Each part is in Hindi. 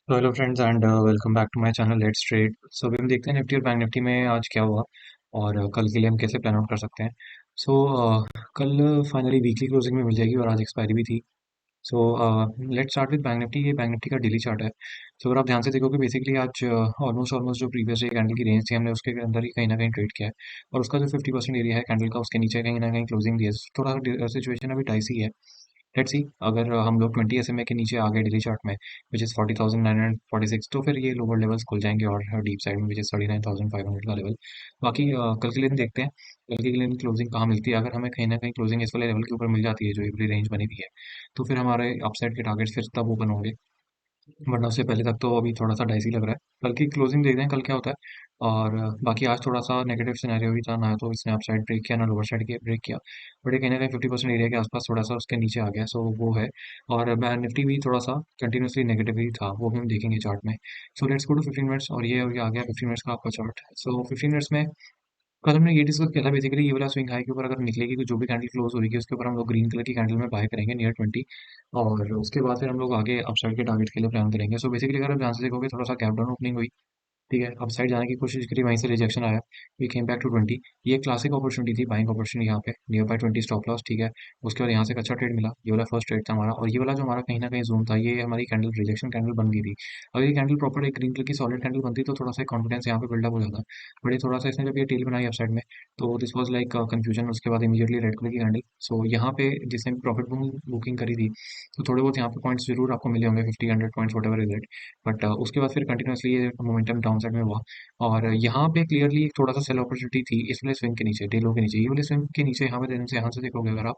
तो hello friends and welcome back to my channel let's trade. So अभी हम देखते हैं निफ्टी और बैंक निफ्टी में आज क्या हुआ और कल के लिए हम कैसे प्लान आउट कर सकते हैं। सो कल फाइनली वीकली क्लोजिंग में मिल जाएगी और आज एक्सपायरी भी थी। So let's start with bank Nifty. ये बैंक निफ्टी का डेली चार्ट है। सो अगर आप ध्यान से देखोगे बेसिकली आज ऑलमोस्ट ऑलमोस्ट जो प्रीवियस डे कैंडल की रेंज थी हमने उसके अंदर ही कहीं ना कहीं ट्रेड किया है। और उसका जो 50% एरिया है कैंडल का उसके नीचे कहीं ना कहीं क्लोजिंग दी है। थोड़ा सिचुएशन अभी डाइसी है। लेट्स सी अगर हम लोग 20 SMA के नीचे आ गए डेली चार्ट में विच इज़ 40,946, तो फिर ये लोअर लेवल्स खुल जाएंगे और डीप साइड में विच इज़ 39,500 का लेवल। बाकी कल के लिए दिन देखते हैं कल के लिए क्लोजिंग कहाँ मिलती है। अगर हमें कहीं ना कहीं क्लोजिंग इस वाले लेवल के ऊपर मिल जाती है जो एवरी रेंज बनी हुई है तो फिर हमारे अपसाइड के टारगेट्स फिर तब ओपन होंगे, वरना उससे पहले तक तो अभी थोड़ा सा डाइसी लग रहा है। कल की क्लोजिंग देखते हैं कल क्या होता है। और बाकी आज थोड़ा सा नेगेटिव सिनेरियो ही था, ना तो इसने अप साइड ब्रेक किया ना लोअर साइड के ब्रेक किया। बट ये कहीं ना कहीं 50% एरिया के आसपास थोड़ा सा उसके नीचे आ गया, सो वो है। और बैंक निफ्टी भी थोड़ा सा कंटिन्यूसली नेगेटिव ही था, वो भी हम देखेंगे चार्ट में। So let's go to 15 minutes और ये आ गया 15 मिनट्स का आपका चार्ट। सो 15 मिनट्स में कल हमने ये डिस्कस किया था बेसिकली ये वाला स्विंग हाई के ऊपर अगर निकलेगी तो जो भी कैंडल क्लोज होगी उसके ऊपर हम लोग ग्रीन कलर की कैंडल में बाय करेंगे नियर 20। और उसके बाद फिर हम लोग आगे अपसाइड के टारगेट के लिए प्लान करेंगे। सो बेसिकली अगर आप ध्यान से देखोगे थोड़ा सा गैप डाउन ओपनिंग हुई, ठीक है, अप साइड जाने की कोशिश करी, वहीं से रिजेक्शन आया। We came back to 20। ये क्लासिक अपॉर्चुनिटी थी, बाइंग अपॉर्चुनिटी यहाँ पे नियर बाय 20 स्टॉप लॉस, ठीक है। उसके बाद यहाँ से एक अच्छा ट्रेड मिला, ये वाला फर्स्ट ट्रेड था हमारा। और ये वाला जो हमारा कहीं ना कहीं जोन था ये हमारी कैंडल रिजेक्शन कैंडल बन गई थी। अगर ये कैंडल प्रॉपर एक ग्रीन कलर की सॉलिड कैंडल बनती तो थोड़ा सा कॉन्फिडेंस यहाँ पे बिल्डअप हो जाता। बट ये थोड़ा सा इसने जब ये टेल बनाई अपसाइड में तो दिस वाज लाइक कंफ्यूजन। उसके बाद इमीडिएटली रेड कलर की कैंडल। सो यहाँ पे जिसने प्रॉफिट बुकिंग करी थी तो थोड़े बहुत यहाँ पे पॉइंट्स जरूर आपको मिले होंगे, 50 100 points what ever is it. But उसके बाद फिर कंटिन्यूसली ये मोमेंटम डाउन साइड में हुआ। और यहाँ पे क्लियरली एक थोड़ा सा सेल अपॉर्चुनिटी थी इस वाले स्विंग के नीचे, डे लो के नीचे, ये वाले स्विंग के नीचे यहाँ पे देने से यहाँ से देखोगे अगर आप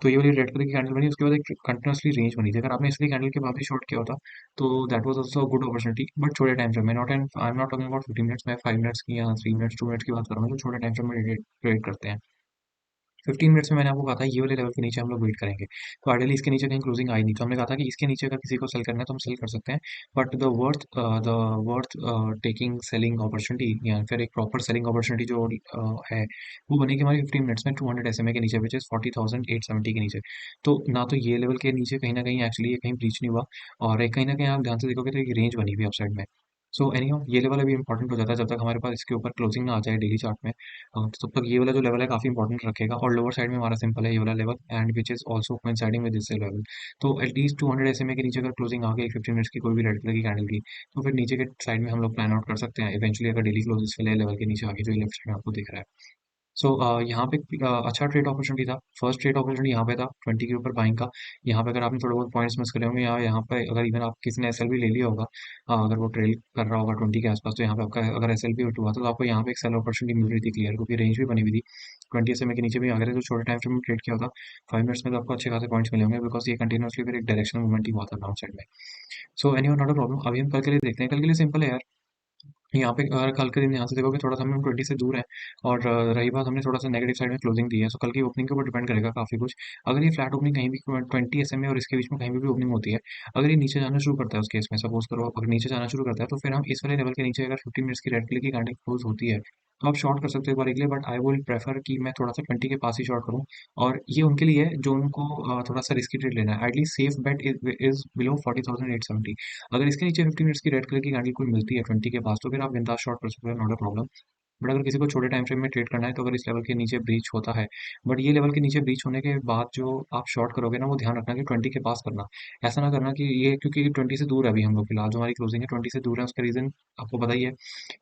तो ये वाली रेड कलर की कैंडल बनी, उसके बाद एक कंटिन्यूसली रेंज बनी थी। अगर आपने इसलिए कैंडल के बाद भी शॉर्ट किया होता तो that was also good opportunity, but छोटे टाइम फ्रेम में। Not and I am not talking about 50 minutes में, 5 मिनट्स की या 3 मिनट्स 2 मिनट्स की बात कर रहा हूँ जो छोटे टाइम फ्रेम में ट्रेड करते हैं। 15 मिनट्स में मैंने आपको कहा था ये वाले लेवल के नीचे हम लोग वेट करेंगे। तो आइडियली इसके नीचे कहीं क्लोजिंग आई नहीं तो हमने कहा था कि इसके नीचे अगर किसी को सेल करना है तो हम सेल कर सकते हैं। But the worth taking selling opportunity या फिर एक प्रॉपर सेलिंग अपॉर्चुनिटी जो है वो बनेगी हमारी 15 मिनट्स में 200 SMA के नीचे विच इज 40,870 के नीचे। तो ना तो ये लेवल के नीचे कहीं ना कहीं एक्चुअली ये कहीं ब्रीच नहीं हुआ। और एक कहीं ना कहीं आप ध्यान से देखोगे तो एक रेंज बनी हुई अपसाइड में। सो एनीहो ये लेवल अभी इंपॉर्टेंट हो जाता है जब तक हमारे पास इसके ऊपर क्लोजिंग ना आ जाए डेली चार्ट में। तो तब तक ये वाला जो लेवल है काफ़ी इंपॉर्टेंट रखेगा। और लोअर साइड में हमारा सिंपल है ये वाला level and which is also coinciding with this level. तो एटलीस्ट 200 SMA के नीचे अगर क्लोजिंग आ गई 15 मिनट्स की कोई भी रेड कलर की कैंडल की तो फिर नीचे के साइड में हम लोग प्लान आउट कर सकते हैं इवेंचुअली अगर डेली क्लोज इस वाले लेवल के नीचे आ गई जो लेफ्ट साइड में आपको दिख रहा है। सो यहाँ पे अच्छा ट्रेड अपॉर्चुनिटी था। फर्स्ट ट्रेड अपॉर्चुनिटी यहाँ पे था 20 के ऊपर बाइंग का। यहाँ पे अगर आपने थोड़े बहुत पॉइंट्स मिस करे होंगे या यहाँ पे अगर इवन आप किसी ने एसएल भी ले लिया होगा, अगर वो ट्रेल कर रहा होगा 20 के आसपास तो यहाँ पे आपका अगर एसएल भी उठ हुआ तो आपको यहाँ पे एक सेल अपॉर्चुनिटी मिल रही थी क्लियर, क्योंकि रेंज भी बनी हुई थी। 20 SMA के नीचे भी आ गए थे तो छोटे टाइम फ्रेम में ट्रेड किया होता 5 मिनट्स में तो आपको अच्छे खासे पॉइंट्स मिले होंगे बिकॉज ये कंटिन्यूसली फिर एक डायरेक्शनल मूवमेंट ही हुआ था डाउन साइड में। So any not a problem. अभी हम कल के लिए देखते हैं। कल के लिए सिंपल है यार। यहाँ पे अगर कल के दिन यहाँ से देखोगे थोड़ा सा हम 20 से दूर है। और रही बात हमने थोड़ा सा नेगेटिव साइड में क्लोजिंग दी है सो कल की ओपनिंग के ऊपर डिपेंड करेगा काफी कुछ। अगर ये फ्लैट ओपनिंग कहीं भी 20 SMA और इसके बीच में कहीं भी ओपनिंग होती है, अगर ये नीचे जाना शुरू करता है उस केस में सपोज करो अगर नीचे जाना शुरू करता है तो फिर हम इस वाले लेवल के नीचे अगर 15 मिनट्स की रेड कलर की कैंडल क्लोज होती है तो आप शॉर्ट कर सकते हो एक बार के लिए। बट आई विल प्रेफर कि मैं थोड़ा सा 20 के पास ही शॉर्ट करूँ। और ये उनके लिए है जो उनको थोड़ा सा रिस्की ट्रेड लेना है। एटली सेफ बेट इज बिलो 40,870। अगर इसके नीचे 15 मिनट्स की रेड कलर की कैंडल कोई मिलती है 20 के पास तो फिर आप बिंदास शॉर्ट कर सकते हो, नॉट अ प्रॉब्लम। बट अगर किसी को छोटे टाइम फ्रेम में ट्रेड करना है तो अगर इस लेवल के नीचे ब्रीच होता है, बट ये लेवल के नीचे ब्रीच होने के बाद जो आप शॉर्ट करोगे ना वो ध्यान रखना कि 20 के पास करना। ऐसा ना करना कि ये क्योंकि 20 से दूर है अभी हम लोग फिलहाल जो हमारी क्लोजिंग है 20 से दूर है उसका रीजन आपको पता ही है।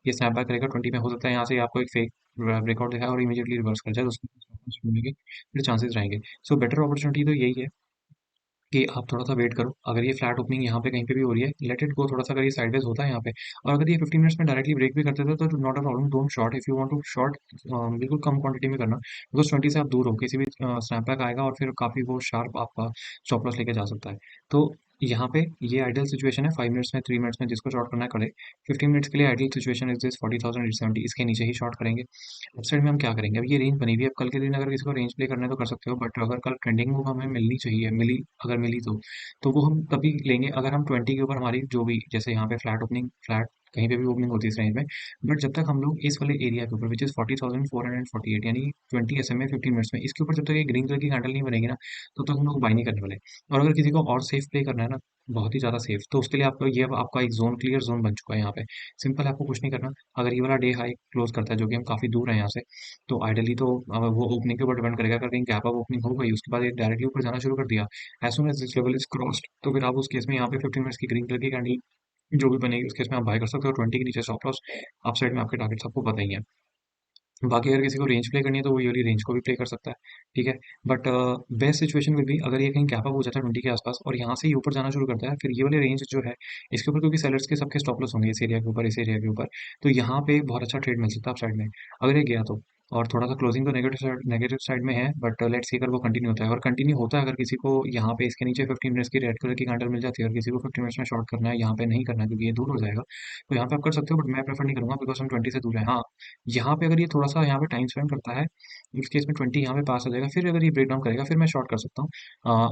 ये स्नैप बैक करेगा 20 में, हो सकता है यहाँ से आपको एक फेक ब्रेकआउट दिखाए और इमीडिएटली रिवर्स कर जाए तो उसके मिलने के फिर चांसेस रहेंगे। सो बेटर अपॉर्चुनिटी तो यही है कि आप थोड़ा-सा वेट करो। अगर ये फ्लैट ओपनिंग यहाँ पे कहीं पे भी हो रही है, लेट इट गो। थोड़ा-सा अगर ये साइडवेज़ होता है यहाँ पे और अगर ये 15 मिनट्स में डायरेक्टली ब्रेक भी कर देता है तो not a problem, don't short. If you want to short बिल्कुल कम क्वांटिटी में करना बिकॉज़ 20 से आप दूर हो। किसी भी स्नैपबैक आएगा और फिर काफ़ी वो शार्प आपका स्टॉप लॉस लेके जा सकता है। तो यहाँ पे ये आइडियल सिचुएशन है 5 मिनट्स में, 3 मिनट्स में जिसको शॉर्ट करना है करे। 15 मिनट्स के लिए आइडियल सिचुएशन इज़ दिस 40,870, इसके नीचे ही शॉर्ट करेंगे। उस साइड में हम क्या करेंगे, अब ये रेंज बनी हुई है। अब कल के दिन अगर किसी को रेंज प्ले करना है तो कर सकते हो, बट अगर कल ट्रेंडिंग मूव हमें मिलनी चाहिए, मिली अगर मिली तो वो हम तभी लेंगे अगर हम 20 के ऊपर हमारी जो भी जैसे यहाँ पे फ्लैट ओपनिंग फ्लैट कहीं पे भी ओपनिंग होती है इस रेंज में। बट जब तक हम लोग इस वाले एरिया के ऊपर विच इज़ 40,448 यानी 20 SMA 15 मिनट्स में इसके ऊपर जब तक ये ग्रीन कलर की कैंडल नहीं बनेगी ना, तब तक हम लोग बाय नहीं करने वाले। और अगर किसी को और सेफ प्ले करना है ना, बहुत ही ज़्यादा सेफ, तो उसके लिए आपका ये अब आपका एक जोन क्लियर जोन बन चुका है यहाँ पे। सिंपल है, आपको कुछ नहीं करना। अगर ये वाला डे हाई क्लोज करता है जो कि हम काफ़ी दूर है यहाँ से, तो आइडियली तो वो ओपनिंग के ऊपर डिपेंड करेगा। अगर कहीं गैप अप ओपनिंग हो गई उसके बाद ये डायरेक्टली ऊपर जाना शुरू कर दिया, as soon as this level is crossed, तो फिर आप उस केस में यहाँ पे 15 मिनट्स की ग्रीन कलर की कैंडल जो भी बनेगी उस केस में आप बाय कर सकते हो। 20 के नीचे स्टॉप लॉस, अप साइड में आपके टारगेट्स आपको पता ही है। बाकी अगर किसी को रेंज प्ले करनी है तो वो ये वाली रेंज को भी प्ले कर सकता है, ठीक है। But best situation will be अगर ये कहीं गैप अप हो जाता है 20 के आसपास और यहाँ से ये ऊपर जाना शुरू करता है, फिर ये वाली रेंज जो है इसके ऊपर, क्योंकि सेलर्स के सबके स्टॉप लॉस होंगे इस एरिया के ऊपर, इस एरिया के ऊपर, तो यहाँ पे बहुत अच्छा ट्रेड मिल सकता है अप साइड में अगर ये गया तो। और थोड़ा सा क्लोजिंग तो नेगेटिव साइड में है, बट लेट्स सी अगर वो कंटिन्यू होता है। और कंटिन्यू होता है अगर किसी को यहाँ पे इसके नीचे 15 मिनट्स की रेड कलर की कैंडल मिल जाती है और किसी को 15 मिनट्स में शॉर्ट करना है, यहाँ पे नहीं करना है क्योंकि ये दूर हो जाएगा, तो यहाँ पे आप कर सकते हो। बट मैं प्रेफर नहीं करूंगा बिकॉज हम 20 से दूर है। हाँ, यहाँ पे अगर ये थोड़ा सा यहाँ पे टाइम स्पेंड करता है, इस केस में 20 यहाँ पे पास हो जाएगा, फिर अगर ये ब्रेक डाउन करेगा फिर मैं शॉर्ट कर सकता हूँ।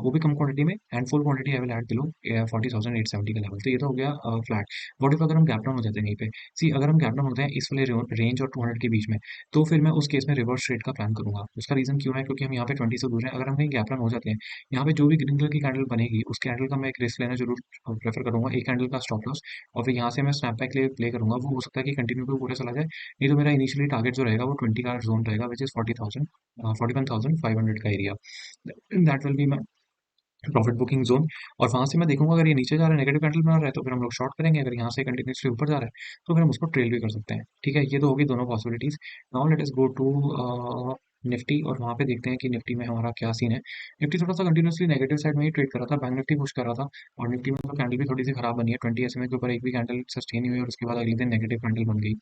वो भी कम क्वांटिटी में, and full quantity I will add below 40,870 का लेवल। तो ये तो हो गया फ्लैट। व्हाट इफ अगर हम गैप डाउन हो जाते हैं यहीं पे, सी अगर हम गैप डाउन होते हैं इस वाले रेंज और 200 के बीच में, तो फिर मैं उस केस में रिवर्स ट्रेड का प्लान करूंगा। उसका रीजन क्यों है, क्योंकि हम यहाँ पे 20 से दूर हैं। अगर हम कहीं गैप डाउन हो जाते हैं, यहाँ पे जो भी ग्रीन कलर की कैंडल बनेगी उस कैंडल का मैं एक रिस्क लेना जरूर प्रेफर करूंगा, एक कैंडल का स्टॉप लॉस। और फिर यहाँ से मैं स्नैप बैक प्ले करूंगा। वो हो सकता है कि कंटिन्यू पे पूरा चला जाए, नहीं तो मेरा इनिशियली टारगेट जो रहेगा वो 20 का जोन रहेगा विच इज 41,500 का area. That will be my profit booking zone. और वहां से मैं देखूंगा अगर ये नीचे जा रहा है, नेगेटिव कैंडल बना रहा है, तो फिर हम लोग शॉर्ट करेंगे। अगर यहाँ से कंटिन्यूसली ऊपर जा रहा है तो फिर हम उसको ट्रेल भी कर सकते हैं, ठीक है। ये तो होगी दोनों possibilities. Now let us go to Nifty, और वहाँ पे देखते हैं कि निफ्टी में हमारा क्या सीन है। निफ्टी थोड़ा सा कंटिन्यूसली नेगेटिव साइड में ही ट्रेड कर रहा था, बैंक निफ्टी पुश कर रहा था। और निफ्टी में तो कैंडल भी थोड़ी सी खराब बनी है, 20 SMA के ऊपर एक भी कैंडल सस्टेन हुई और उसके बाद अगले दिन नेगेटिव कैंडल बन गई।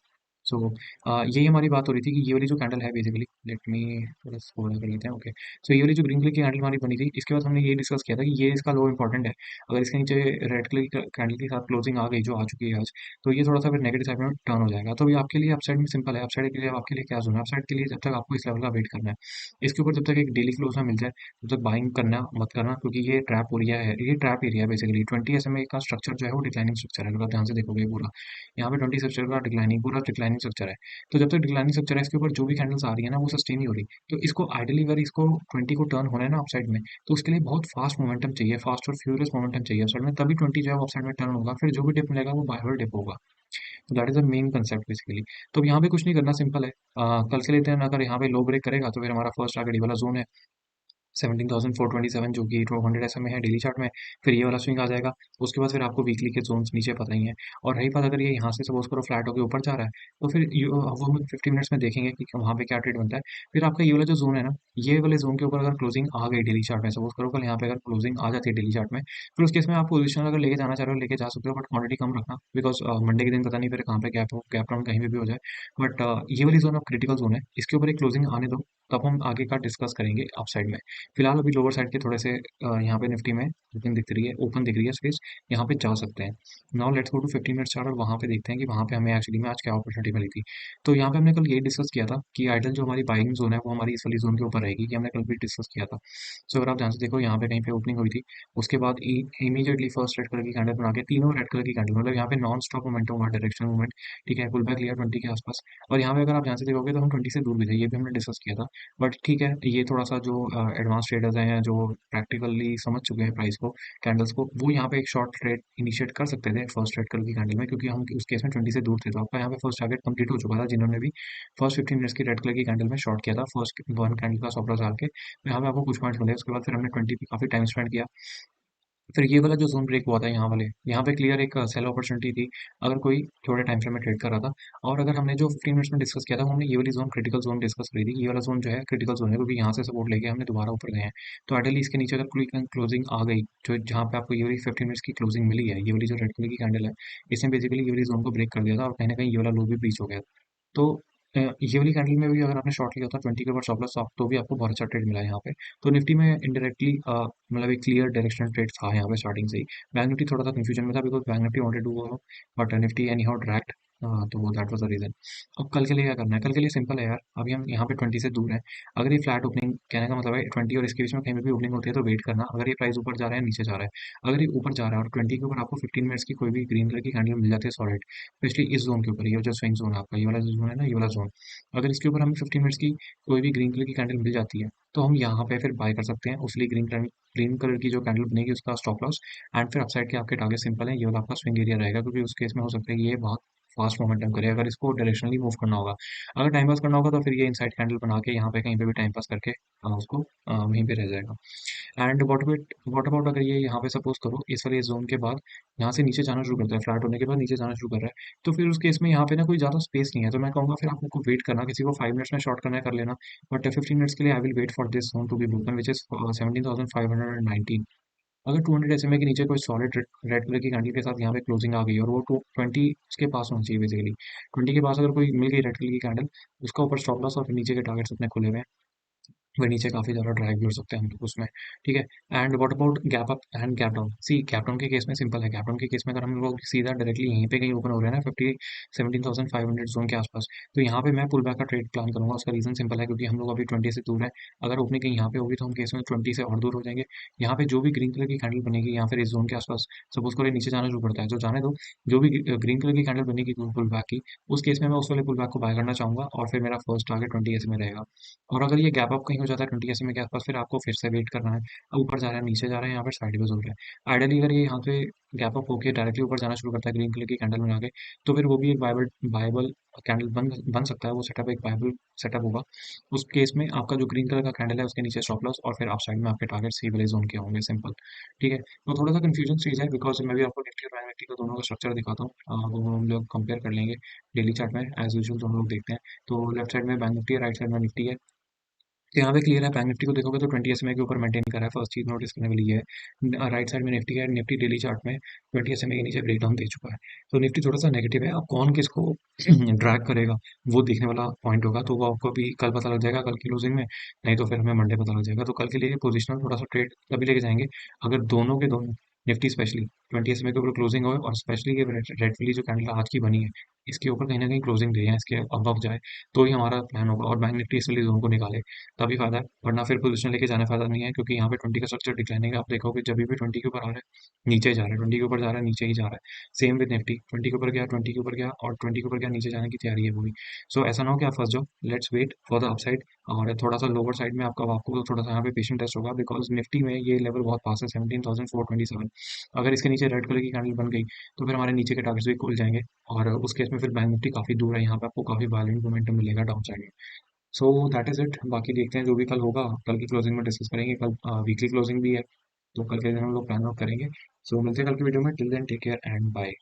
सो यही हमारी बात हो रही थी कि ये वाली जो कैंडल है बेसिकली, लेट मी थोड़ा स्क्रॉल कर लेते हैं, ओके। सो ये वाली जो ग्रीन कलर की कैंडल हमारी बनी थी, इसके बाद हमने ये डिस्कस किया था कि ये इसका लो इंपॉर्टेंट है। अगर इसके नीचे रेड कलर की कैंडल के साथ क्लोजिंग आ गई जो आ चुकी है आज, तो ये थोड़ा सा फिर नेगेटिव साइड में टर्न हो जाएगा। तो ये आपके लिए अपसाइड में सिंपल है। अपसाइड के लिए आपके लिए क्या जोन है, अपसाइड के लिए जब तक आपको इस लेवल का वेट करना है, इसके ऊपर जब तक एक डेली क्लोज ना मिल जाए तब तक बाइंग करना मत करना, क्योंकि ये ट्रैप एरिया है। ये ट्रैप एरिया बेसिकली 20 SMA का स्ट्रक्चर जो है वो डिक्लाइनिंग स्ट्रक्चर है। अगर आप ध्यान से देखोगे पूरा यहाँ पे 20 स्ट्रक्चर का डिक्लाइनिंग, पूरा डिक्लाइनिंग स्ट्रक्चर है। तो जब तक डिक्लाइनिंग स्ट्रक्चर है इसके ऊपर जो भी कैंडल्स आ रही है ना वो सस्टेन नहीं हो रही। तो इसको आइडियली अगर इसको 20 को टर्न होना है ना अपसाइड में, तो उसके लिए बहुत फास्ट मोमेंटम चाहिए, फास्ट और फ्यूरियस मोमेंटम चाहिए अपसाइड में, तभी 20 जो है वो अपसाइड में टर्न होगा। फिर जो भी डिप मिलेगा वो बायवर्ड डिप होगा। तो that is the main concept basically. तो अब यहाँ पे कुछ नहीं करना, सिंपल है। कल से लेते हैं, अगर यहाँ पे लो ब्रेक करेगा तो फिर हमारा फर्स्ट टारगेट वाला जोन है 17,427, जो कि 200 SMA है डेली चार्ट में। फिर ये वाला स्विंग आ जाएगा। उसके बाद फिर आपको वीकली के जोन्स नीचे पता ही है। और रही बात, अगर ये यहाँ से सपोज करो फ्लैट होकर ऊपर जा रहा है, तो फिर वो हम 50 मिनट्स में देखेंगे कि वहाँ पे क्या ट्रेड बनता है। फिर आपका ये वाला जो जोन है ना, ये वाले जोन के ऊपर अगर क्लोजिंग आ गई डेली चार्ट में, सपोज करो कल यहाँ पे अगर क्लोजिंग आ जाती है डेली चार्ट में, फिर उस केस में आप पोजिशन अगर लेके जाना चाह रहे हो लेके जा सकते हो, बट क्वांटिटी कम रखना, बिकॉज मंडे के दिन पता नहीं फिर कहाँ पे गैप हो, गैप डाउन कहीं पे भी हो जाए। बट ये वाली जोन अब क्रिटिकल जोन है, इसके ऊपर एक क्लोजिंग आने दो, तब हम आगे का डिस्कस करेंगे अपसाइड में। फिलहाल अभी लोअर साइड के थोड़े से यहाँ पे निफ्टी में ओपन दिख रही है, ओपन दिख रही है स्पेस, यहाँ पे जा सकते हैं। Now let's go to 15 minute chart और वहाँ पे देखते हैं कि वहाँ पे हमें एक्चुअली में आज क्या अपॉर्चुनिटी मिली थी। तो यहाँ पे हमने कल ये डिस्कस किया था कि आइडल जो हमारी बाइंग जोन है वो हमारी इस वाली जोन के ऊपर रहेगी, ये हमने कल भी डिस्कस किया था। सो अगर आप ध्यान से देखो यहाँ पे कहीं पे ओपनिंग हुई थी, उसके बाद इमीडिएटली फर्स्ट रेड कलर की कैंडल बना के तीनों रेड कलर की कैंडल, मतलब यहाँ पे नॉन स्टॉप मोमेंट हुआ, डायरेक्शनल मूवमेंट, ठीक है। पुल बैक लिया 20 के आसपास। और यहाँ पे अगर आप ध्यान से देखोगे तो हम 20 से दूर भी थे, ये भी हमने डिस्कस किया था। बट ठीक है, ये थोड़ा सा जो एडवांस ट्रेडर्स हैं जो प्रैक्टिकली समझ चुके हैं प्राइस को, कैंडल्स को, वो यहाँ पे एक शॉर्ट ट्रेड इनिशिएट कर सकते थे फर्स्ट रेड कलर की कैंडल में, क्योंकि हम उस केस में 20 से दूर थे। तो आपका यहाँ पे फर्स्ट टारगेट कंप्लीट हो चुका था जिन्होंने भी फर्स्ट 15 मिनट्स की रेड कलर की कैंडल में शॉर्ट किया था, फर्स्ट वन कैंडल का स्टॉप लॉस डाल के। तो यहाँ पे आपको कुछ पॉइंट्स मिले, उसके बाद फिर हमने 20 पे काफी टाइम स्पेंड किया। फिर ये वाला जो जोन ब्रेक हुआ था यहाँ पे क्लियर एक सेल अपॉर्चुनिटी थी, अगर कोई थोड़े टाइम फ्रेम में ट्रेड कर रहा था। और अगर हमने जो 15 मिनट्स में डिस्कस किया था, वो हमने ये वाली जोन क्रिटिकल जोन डिस्कस करी थी। ये वाला जोन जो है क्रिटिकल जोन है, क्योंकि यहाँ से सपोर्ट लेके हमने दोबारा ऊपर गए हैं। तो आइडियली इसके नीचे अगर कोई क्लोजिंग आ गई, जो जहाँ पे आपको ये वाली 15 मिनट्स की क्लोजिंग मिली है, ये वाली जो रेड कलर की कैंडल है, इसने बेसिकली ये वाली जोन को ब्रेक कर दिया था और कहीं ना कहीं ये वाला लो भी ब्रीच हो गया। तो ये वाली कैंडल में भी अगर आपने शॉर्ट लिया होता 20 के ऊपर स्टॉप लॉस, तो भी आपको बहुत अच्छा ट्रेड मिला है यहाँ पे। तो निफ्टी में इनडायरेक्टली मतलब एक क्लियर डायरेक्शनल ट्रेड था यहाँ पे स्टार्टिंग से ही। बैंक निफ्टी थोड़ा सा कंफ्यूजन में था because Bank Nifty wanted to go, but Nifty anyhow dragged तो दैट वाज द रीजन। अब कल के लिए क्या करना है? कल के लिए सिंपल है यार, अभी हम यहाँ पे 20 से दूर हैं। अगर ये फ्लैट ओपनिंग, कहने का मतलब है 20 और इसके बीच में कहीं भी ओपनिंग होती है तो वेट करना, अगर ये प्राइस ऊपर जा रहा है नीचे जा रहा है। अगर ये ऊपर जा रहा है और 20 के ऊपर आपको 15 मिनट्स की कोई भी ग्रीन कलर की कैंडल मिल जाती है सॉलिड, स्पेशली इस जोन के ऊपर, ये जो स्विंग जोन है आपका, ये वाला जो जोन है ना, ये वाला जोन, अगर इसके ऊपर हमें 15 मिनट्स की कोई भी ग्रीन कलर की कैंडल मिल जाती है तो हम यहाँ पे फिर बाय कर सकते हैं उस लिए। ग्रीन कलर की जो कैंडल बनेगी उसका स्टॉप लॉस, एंड फिर अपसाइड के आपके टारगेट सिंपल है, ये वाला आपका स्विंग एरिया रहेगा, क्योंकि उस केस में हो सकता है कि ये बहुत फास्ट मोमेंटम करे अगर इसको डायरेक्शनली मूव करना होगा। अगर टाइम पास करना होगा तो फिर ये इनसाइड कैंडल बना के यहाँ पे कहीं पे भी टाइम पास करके उसको वहीं पे रह जाएगा। एंड व्हाट अबाउट अगर ये यहाँ पे सपोज करो इस वाले जोन के बाद यहाँ से नीचे जाना शुरू करता है, फ्लैट होने के बाद नीचे जाना शुरू कर रहा है, तो फिर उस केस में यहाँ पे ना कोई ज़्यादा स्पेस नहीं है, तो मैं कहूँगा फिर आपको वेट करना, किसी को 5 मिनट्स में शॉर्ट करना है कर लेना, बट 15 मिनट्स के लिए I will wait for this zone to be broken which is 17,519। अगर 200 SMA के नीचे कोई सॉलिड रेड कलर की कैंडल के साथ यहाँ पे क्लोजिंग आ गई और वो 20 के पास होनी चाहिए बेसिकली, 20 के पास अगर कोई मिल गई रेड कलर की कैंडल, उसका ऊपर स्टॉप लॉस और फिर नीचे के टारगेट्स अपने खुले हुए हैं, वह नीचे काफ़ी ज़्यादा ड्राइव भी हो सकते हैं हम लोग उसमें। ठीक है। And what about gap up and gap down? See, gap down के केस में सिंपल है, गैप डाउन के केस में अगर हम लोग सीधा डायरेक्टली यहीं पे कहीं ओपन हो रहे हैं ना 17,500 जोन के आसपास, तो यहाँ पे मैं पुल बैक का ट्रेड प्लान करूंगा। उसका रीज़न सिंपल है, क्योंकि हम लोग अभी 20 से दूर है। अगर ओपनिंग कहीं यहाँ पे होगी तो हम केस में 20 से और दूर हो जाएंगे। यहाँ पे जो भी ग्रीन कलर की कैंडल बनेगी या फिर इस जोन के आसपास, सपोज करो ये नीचे जाना शुरू करता है, तो जाने दो, जो भी ग्रीन कलर की कैंडल बनेगी पुल बैक की, उस केस में मैं उस वाले पुल बैक को बाय करना चाहूंगा और फिर मेरा फर्स्ट टारगेट 20 एस में रहेगा। और अगर ये गैप अप कहीं हो जाता है 20 एसएमए के आसपास, फिर आपको फिर से वेट करना है। अब ऊपर जा रहा है नीचे जा रहा है, यहाँ पर साइडवेज हो रहा है। आइडियली अगर ये यहाँ पे गैप अप होकर डायरेक्टली ऊपर जाना शुरू करता है ग्रीन कलर की कैंडल बना के, तो फिर वो भी एक बायबल बायबल कैंडल बन बन सकता है। वो सेटअप एक बायबल सेटअप होगा। उस केस में आपका जो ग्रीन कलर का कैंडल है उसके नीचे स्टॉप लॉस और फिर आप साइड में आपके टारगेट सी वाले जोन के होंगे, सिंपल। ठीक है। तो थोड़ा सा कंफ्यूजन स्टेज है, बिकॉज मैं भी आपको निफ्टी और बैंक निफ्टी का दोनों का स्ट्रक्चर दिखाता हूँ, वो हम लोग कंपेयर कर लेंगे डेली चार्ट में एज यूजुअल दोनों लोग देखते हैं। तो लेफ्ट साइड में बैंक निफ्टी है, राइट साइड में निफ्टी है। तो यहाँ पे क्लियर है, बैंक निफ्टी को देखोगे तो 20 SMA के ऊपर मेंटेन कर रहा है, फर्स्ट चीज नोटिस करने वाली ये है। राइट साइड में निफ्टी है, निफ्टी डेली चार्ट में 20 SMA के नीचे ब्रेकडाउन दे चुका है। तो निफ्टी थोड़ा सा नेगेटिव है, अब कौन किसको ड्रैग करेगा वो देखने वाला पॉइंट होगा, तो वो आपको अभी कल पता लग जाएगा, कल की क्लोजिंग में, नहीं तो फिर हमें मंडे पता लग जाएगा। तो कल के लिए पोजिशनल थोड़ा सा ट्रेड अभी लेके जाएंगे, अगर दोनों के दोनों निफ्टी स्पेशली 20 SMA के ऊपर क्लोजिंग हो और स्पेशली ये रेड वाली जो कैंडल आज की बनी है इसके ऊपर कहीं ना कहीं क्लोजिंग दे या इसके अबव जाए, तो ही हमारा प्लान होगा और बैंक निफ्टी इस वाली जोन को निकाले, तभी फायदा है, वरना फिर पोजीशन लेके जाने फायदा नहीं है, क्योंकि यहाँ पे 20 का स्ट्रक्चर डिक्लाइनिंग है। आप देखोगे जब भी 20 के ऊपर आ रहा है नीचे ही जा रहा है, 20 के ऊपर जा रहा है नीचे ही जा रहा है। सेम विद निफ्टी, 20 के ऊपर गया, 20 के ऊपर गया और 20 के ऊपर गया, नीचे जाने की तैयारी है वो भी। सो ऐसा ना हो कि आप फंस जाओ, let's wait for the upside. और थोड़ा सा लोअर साइड में आपका आपको थोड़ा सा यहाँ पे पेशेंट टेस्ट होगा, बिकॉज निफ्टी में ये लेवल बहुत पास है 17,427। अगर इसके नीचे रेड कलर की कैंडल बन गई तो फिर हमारे नीचे के टारगेट्स भी खुल जाएंगे, और उस केस में फिर बैंक निफ्टी काफी दूर है, यहाँ पे आपको काफी वायलेंट मोमेंटम मिलेगा down side. So that is it, बाकी देखते हैं जो भी कल होगा, कल की क्लोजिंग में डिस्कस करेंगे। कल वीकली क्लोजिंग भी है, तो कल के दिन हम लोग प्लान आउट करेंगे। सो मिलते हैं कल की वीडियो में, till then take care and bye.